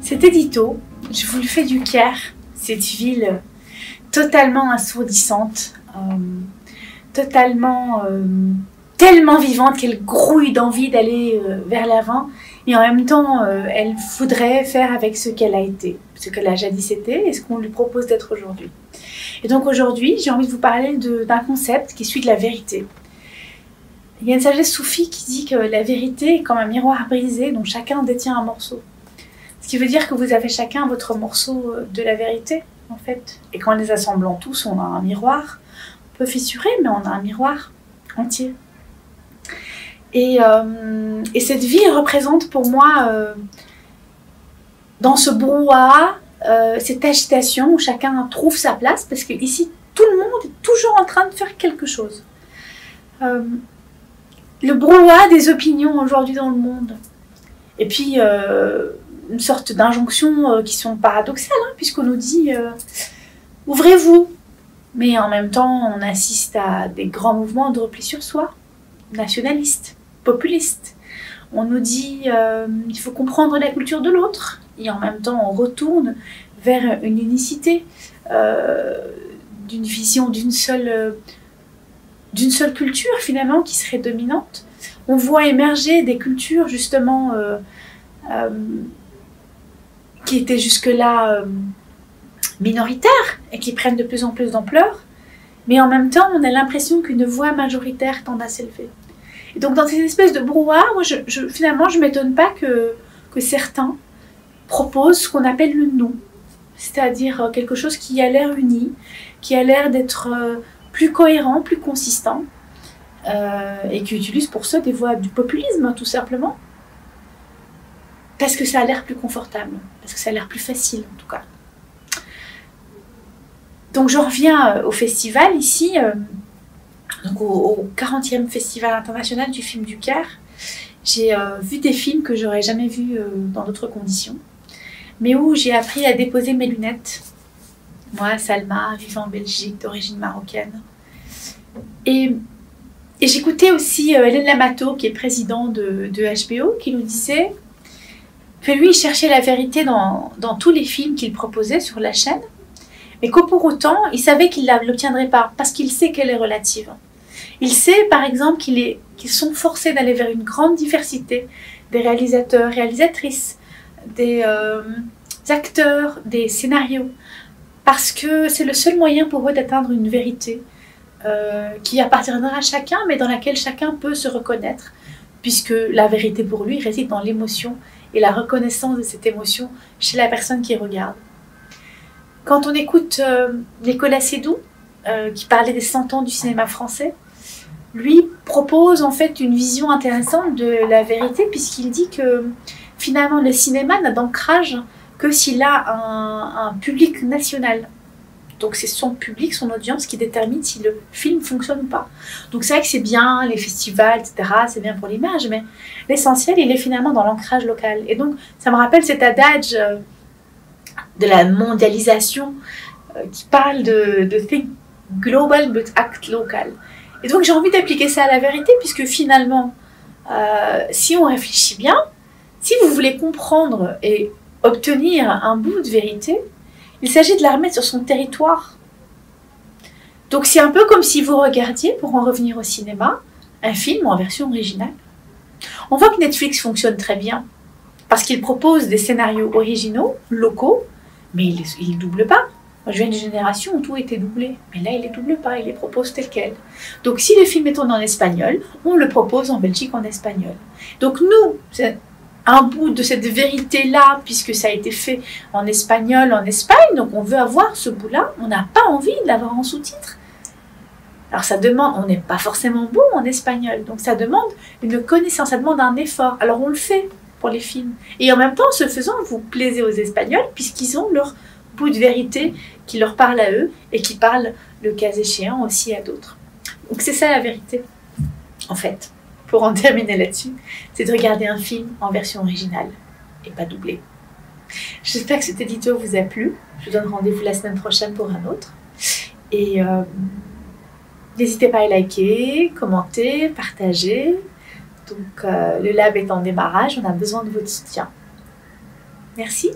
Cet édito, je vous le fais du Caire, cette ville totalement assourdissante, tellement vivante qu'elle grouille d'envie d'aller vers l'avant, et en même temps, elle voudrait faire avec ce qu'elle a été, ce qu'elle a jadis été et ce qu'on lui propose d'être aujourd'hui. Et donc aujourd'hui, j'ai envie de vous parler d'un concept qui est celui de la vérité. Il y a une sagesse soufie qui dit que la vérité est comme un miroir brisé dont chacun détient un morceau. Ce qui veut dire que vous avez chacun votre morceau de la vérité, en fait. Et qu'en les assemblant tous, on a un miroir. On peut fissurer, mais on a un miroir entier. Et cette vie représente pour moi, dans ce brouhaha, cette agitation où chacun trouve sa place, parce qu'ici, tout le monde est toujours en train de faire quelque chose. Le brouhaha des opinions aujourd'hui dans le monde. Et puis, une sorte d'injonctions qui sont paradoxales, hein, puisqu'on nous dit « ouvrez-vous ». Mais en même temps, on assiste à des grands mouvements de repli sur soi, nationalistes, populistes. On nous dit il faut comprendre la culture de l'autre, et en même temps, on retourne vers une unicité, d'une vision d'une seule culture, finalement, qui serait dominante. On voit émerger des cultures, justement, qui étaient jusque-là minoritaires et qui prennent de plus en plus d'ampleur, mais en même temps, on a l'impression qu'une voix majoritaire tend à s'élever. Et donc, dans cette espèce de brouhaha, moi, finalement, je ne m'étonne pas que certains proposent ce qu'on appelle le nous, c'est-à-dire quelque chose qui a l'air uni, qui a l'air d'être plus cohérent, plus consistant, et qui utilise pour ça des voies du populisme, tout simplement. Parce que ça a l'air plus confortable, parce que ça a l'air plus facile en tout cas. Donc je reviens au festival ici, donc au 40e Festival international du film du Caire. J'ai vu des films que j'aurais jamais vus dans d'autres conditions, mais où j'ai appris à déposer mes lunettes. Moi, Salma, vivant en Belgique, d'origine marocaine. Et j'écoutais aussi Hélène Lamato, qui est présidente de HBO, qui nous disait que lui, il cherchait la vérité dans tous les films qu'il proposait sur la chaîne, mais qu'au pour autant, il savait qu'il ne l'obtiendrait pas, parce qu'il sait qu'elle est relative. Il sait, par exemple, qu'ils sont forcés d'aller vers une grande diversité des réalisateurs, réalisatrices, des acteurs, des scénarios, parce que c'est le seul moyen pour eux d'atteindre une vérité qui appartiendra à chacun, mais dans laquelle chacun peut se reconnaître, puisque la vérité pour lui réside dans l'émotion et la reconnaissance de cette émotion chez la personne qui regarde. Quand on écoute Nicolas Seydoux, qui parlait des 100 ans du cinéma français, lui propose en fait une vision intéressante de la vérité, puisqu'il dit que finalement le cinéma n'a d'ancrage que s'il a un public national. Donc c'est son public, son audience qui détermine si le film fonctionne ou pas. Donc c'est vrai que c'est bien, les festivals, etc., c'est bien pour l'image, mais l'essentiel, il est finalement dans l'ancrage local. Et donc ça me rappelle cet adage de la mondialisation qui parle de think global but act local. Et donc j'ai envie d'appliquer ça à la vérité, puisque finalement, si on réfléchit bien, si vous voulez comprendre et obtenir un bout de vérité, il s'agit de la remettre sur son territoire. Donc c'est un peu comme si vous regardiez, pour en revenir au cinéma, un film en version originale. On voit que Netflix fonctionne très bien, parce qu'il propose des scénarios originaux, locaux, mais il ne double pas. Moi je viens d'une génération où tout était doublé, mais là il ne les double pas, il les propose tel quel. Donc si le film est tourné en espagnol, on le propose en Belgique en espagnol. Donc nous, c'est un bout de cette vérité-là, puisque ça a été fait en espagnol en Espagne, donc on veut avoir ce bout-là, on n'a pas envie de l'avoir en sous-titres. Alors ça demande, on n'est pas forcément bon en espagnol, donc ça demande une connaissance, ça demande un effort. Alors on le fait pour les films. Et en même temps, en ce faisant, vous plaisez aux Espagnols, puisqu'ils ont leur bout de vérité qui leur parle à eux, et qui parle, le cas échéant, aussi à d'autres. Donc c'est ça la vérité, en fait. Pour en terminer là-dessus, c'est de regarder un film en version originale et pas doublé. J'espère que cet édito vous a plu. Je vous donne rendez-vous la semaine prochaine pour un autre. Et n'hésitez pas à liker, commenter, partager. Donc le lab est en démarrage, on a besoin de votre soutien. Merci.